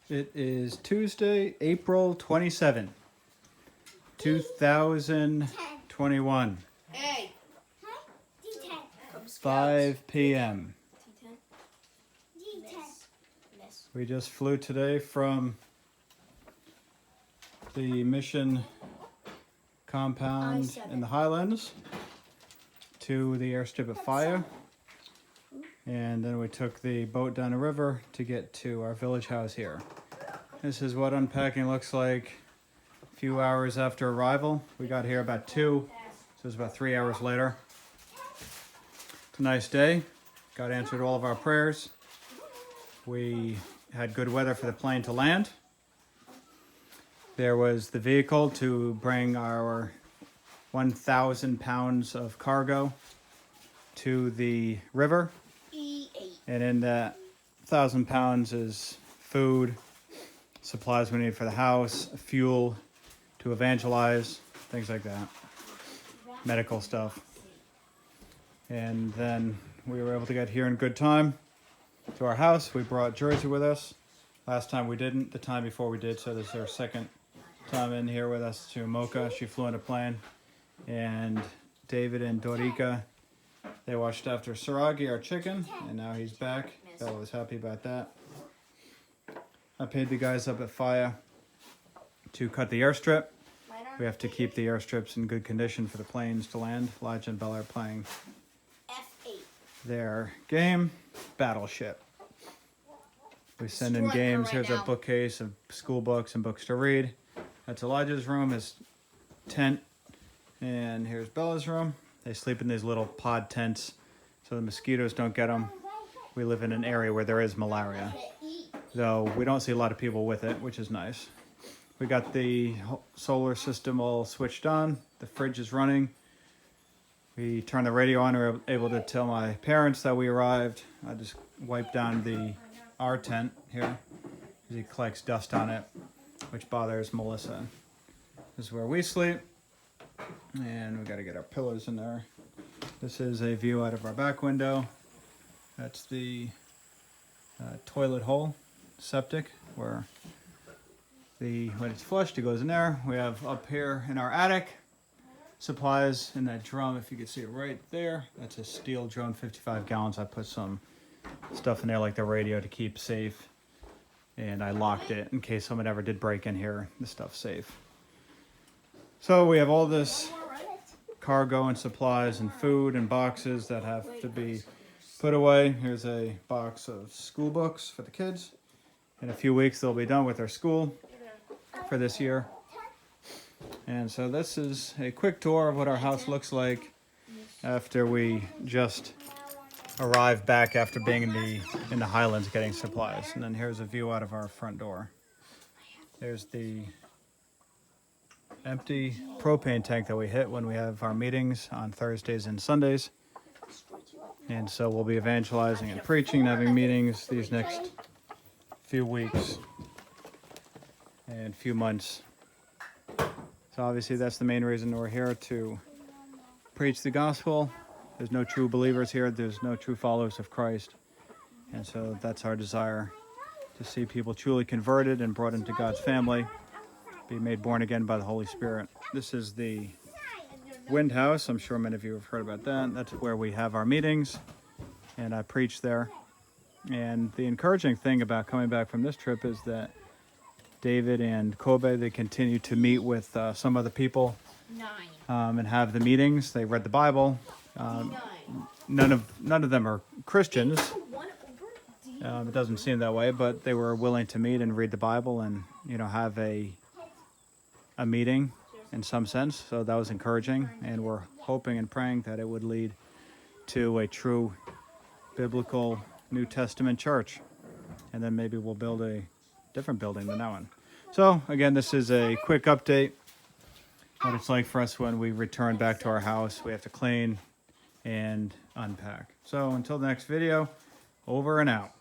It is Tuesday, April 27, 2021. Hey. 5 p.m. Miss. We just flew today from the mission compound in the Highlands to the airstrip at Fire. And then we took the boat down the river to get to our village house here. This is what unpacking looks like a few hours after arrival. We got here about 2, so it's about 3 hours later. It's a nice day. God answered all of our prayers. We had good weather for the plane to land. There was the vehicle to bring our 1,000 pounds of cargo to the river. And in that 1,000 pounds is food, supplies we need for the house, fuel to evangelize, things like that, medical stuff. And then we were able to get here in good time to our house. We brought Jersey with us. Last time we didn't, the time before we did, so this is our second time in here with us to Moka. She flew in a plane. And David and Dorica, they watched after Saragi, our chicken, and now he's back. Bella was happy about that. I paid the guys up at Fire to cut the airstrip. We have to keep the airstrips in good condition for the planes to land. Elijah and Bella are playing their game, Battleship. We send in games. Here's a bookcase of school books and books to read. That's Elijah's room, his tent. And here's Bella's room. They sleep in these little pod tents so the mosquitoes don't get them. We live in an area where there is malaria, though we don't see a lot of people with it, which is nice. We got the solar system all switched on. The fridge is running. We turned the radio on. We were able to tell my parents that we arrived. I just wiped down our tent here because he collects dust on it, which bothers Melissa. This is where we sleep. And we got to get our pillows in there. This is a view out of our back window. That's the toilet hole, septic, where when it's flushed, it goes in there. We have up here in our attic supplies in that drum. If you can see it right there, that's a steel drum, 55 gallons. I put some stuff in there like the radio to keep safe, and I locked it in case someone ever did break in here. The stuff's safe. So we have all this cargo and supplies and food and boxes that have to be put away. Here's a box of school books for the kids. In a few weeks they'll be done with their school for this year. And so this is a quick tour of what our house looks like after we just arrived back after being in the Highlands getting supplies. And then here's a view out of our front door. There's the empty propane tank that we hit when we have our meetings on Thursdays and Sundays. And so we'll be evangelizing and preaching and having meetings these next few weeks and few months. So obviously that's the main reason we're here, to preach the gospel. There's no true believers here. There's no true followers of Christ. And so that's our desire, to see people truly converted and brought into God's family, be made born again by the Holy Spirit. This is the Wind House. I'm sure many of you have heard about that. That's where we have our meetings, and I preach there. And the encouraging thing about coming back from this trip is that David and Kobe, they continue to meet with some other people and have the meetings. They read the Bible. None of them are Christians. It doesn't seem that way, but they were willing to meet and read the Bible and have a meeting in some sense. So that was encouraging, and we're hoping and praying that it would lead to a true biblical New Testament church, and then maybe we'll build a different building than that one. So again, this is a quick update what it's like for us when we return back to our house. We have to clean and unpack. So until the next video, over and out.